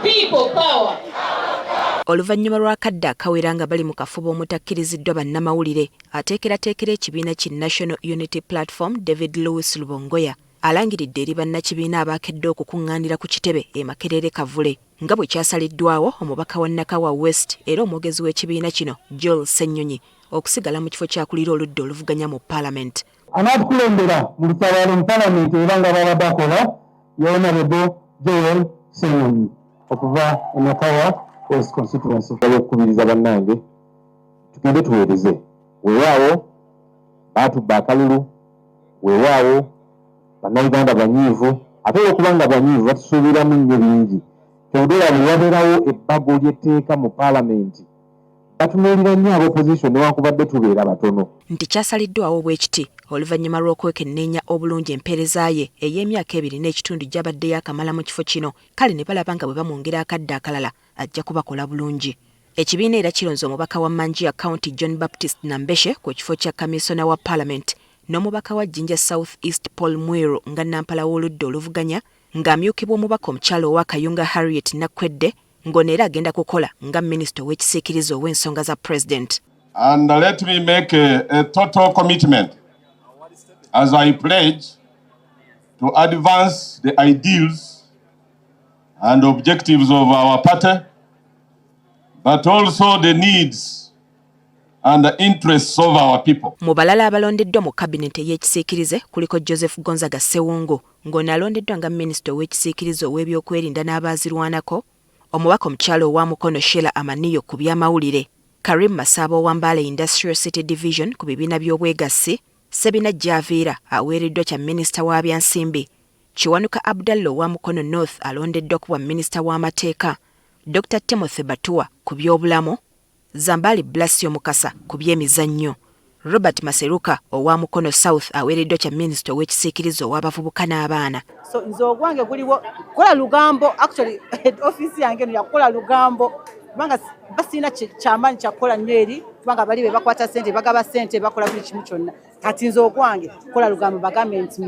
People power. Oluvannyuma lw'akadde akawera nga bali mu kafubo omutakkiriziddwa bannamawulire ateekerateekera ekibiina ki National Unity Platform David Lewis Lubongoya alangiridde eri bannakibiina abaakedde okukuŋŋaanira ku kitebe e Makerere Kavule nga bwe kyasaliddwawo omubaka wa Nakawa West era omwogezi w'ekibiina kino Joel Ssenyonyi okusigala mu kifo kyakulira oludda oluvuganya mu palamenti. Anaatukulembera mu lusalalo mu palamenti era nga baba bakola Honorable Joel Ssenyonyi okuva e Nakawa West constituency. Okubiriza bannange tugende tuweereze weewaawo baatubba akalulu weewaawo bannayuganda banyiivu ate okubanga banyiivu batusuubiramu nnyo bingi tewudera bwe wabeerawo ebbago ly'etteeka mu paalamenti batunuulira nnyo ab'opposition newankubadde tubeera batono. Nti kyasaliddwawo bwe kiti oluvannyuma lw'okwekenneenya obulungi empeereza ye ey'emyaka 2.5 gy'abadde yaakamala mu kifo kino kale ne balaba nga bwe bamwongera akadde akalala ajja kubakola bulungi. Ekibiina era kironze omubaka wa Manjiya County John Baptist Nambeshe ku kifo kya kamisono wa Parliament n'omubaka wa Jinja South East Paul Mwiru nga nnampala w'oludda oluvuganya ng'amyukibwa omubaka omukyala ow'Akayunga Harriet Nakwedde ng'ono era agenda kukola nga minisita ow'ekisiikirizo ow'ensonga za president. And let me make a total commitment as I pledge to advance the ideals and objectives of our party, but also the needs and the interests of our people. Mu balala abalondeddwa mu kabineti y'ekisiikirize kuliko Joseph Gonzaga Ssewungu ng'ono alondeddwa nga minisita ow'ekisiikirize ow'ebyokwerinda n'abaazirwanako, omubaka omukyala owa Mukono Sheila Amaniyo ku by'amawulire, Karim Masaba owa Mbale Industrial City Division ku bibiina by'obwegassi, Sebina Javiira aweereddwa kya minisita wa byansimbi, Kiwanuka Abdallah owa Mukono North alondeddwa kuba minisita w'amateeka, Dr. Timothy Batua ku by'obulamu, Zambali Blasio Mukasa ku by'emizannyo, Robert Maseruka owa Mukono South aweereddwa kya minisita ow'ekisiikirizo ow'abavubuka n'abaana. So nze ogwange guliwo kola lugambo, actually office yange no yakola lugambo kubanga basina kyamaanyi kyakola nnyo kubanga bali be bakwata ssente bagaba ssente bakola buli kimu kyonna. Kati nze ogwange kola lugambo bagambe nti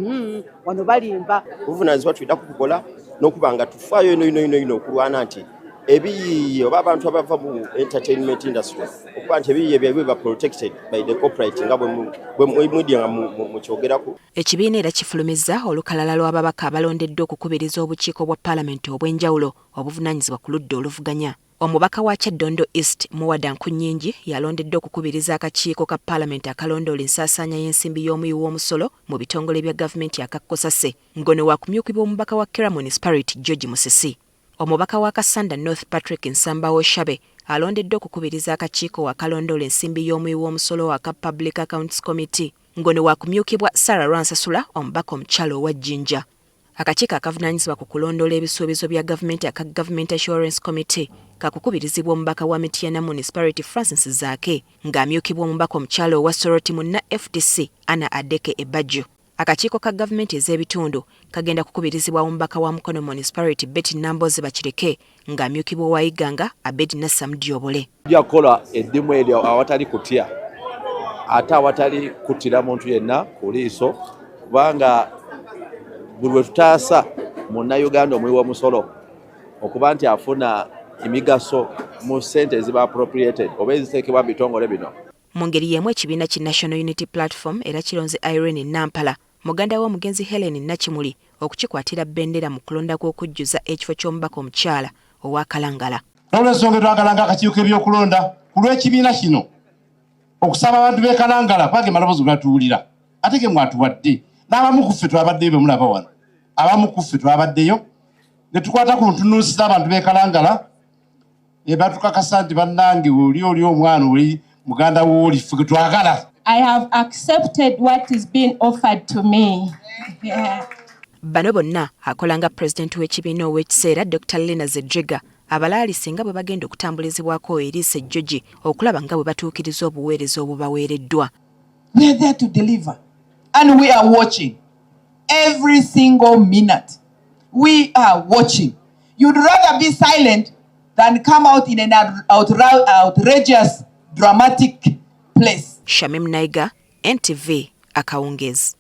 wano balimba. Buvunaanyizibwa tulina kukukola n'okuba nga tufaayo ino okulwana nti ebiyiiye oba abantu abava mu entertainment industry okuba nti ebiyiiye byabwe protected by the corporate nga bwe media nga mukyogerako. Ekibiina era kifulumizza olukalala lw'ababaka abalondeddwa okukubiriza obukiiko bwa paalamenti obw'enjawulo obuvunaanyizibwa ku ludda oluvuganya. Omubaka wa Kyaddondo East Muwada Nkunyingi yalondeddwa okukubiriza akakiiko ka paalamenti akalondoola ensaasaanya y'ensimbi y'omuwi w'omusolo mu bitongole bya gavumenti akakkosase ngono waakumyukibwa omubaka wa Kira Municipality George Musisi. Omubaka wa Kasanda North Patrick Nsambawo Shabe alondeddwa okukubiriza akakiiko akalondoola ensimbi y'omuwi w'omusolo aka Public Accounts Committee ngono waakumyukibwa Sarah Ransasula omubaka omukyala owa Jinja. Akakiiko akavunaanyizibwa ku kulondoola ebisuubizo bya gavumenti aka Government Assurance Committee kakukubirizibwa omubaka wa Mityana Municipality Francis Zaake ng'amyukibwa omubaka omukyala owa Soroti munna FTC Anna Adeke Ebajjo. Akakiiko ka gavumenti ez'ebitundu kagenda kukubirizibwa omubaka wa Mukono Municipality Betty Namboze Bakireke ng'amyukibwa owayiganga Abedi Nassam Diobole. Yakola eddimu eryo awatali kutya ate awatali kuttira muntu yenna ku liiso kubanga buli we tutaasa munnayuganda omuwi w'omusolo okuba nti afuna emigaso mu ssente eziba appropriated oba eziteekebwa mu bitongole bino. Mu ngeri y'emu ekibiina ki National Unity Platform era kironze Irene Nampala muganda w'omugenzi Hellen Nakimuli okukikwatira bbendera mu kulonda kw'okujjuza ekifo ky'omubaka omukyala owa Kalangala. Olw'ensonga twagalanga akakiiko ebyokulonda ku lw'ekibiina kino okusaba abantu b'e Kalangala kwage maloboozi batuwulira ate ge mwatuwadde n'abamu ku ffe twabaddeyo be mulaba wano abamu ku ffe twabaddeyo ne tukwata ku ntunuusi z'abantu b'e Kalangala batukakasa nti bannange oli omwana oli muganda w'oli ffe ge twagala. I have accepted what is being offered to me. Bano bonna akolanga President w'ekibiina ow'ekiseera Dr. Lena Zedriga abalaalise nga bwe bagenda okutambulizibwako eriisa ejjogi okulaba nga bwe batuukiriza obuweereza obubaweereddwa. We are there to deliver and we are watching every single minute. We are watching. You'd rather be silent than come out in an outrageous, dramatic place. Shamim Naiga, NTV, Akawungeezi.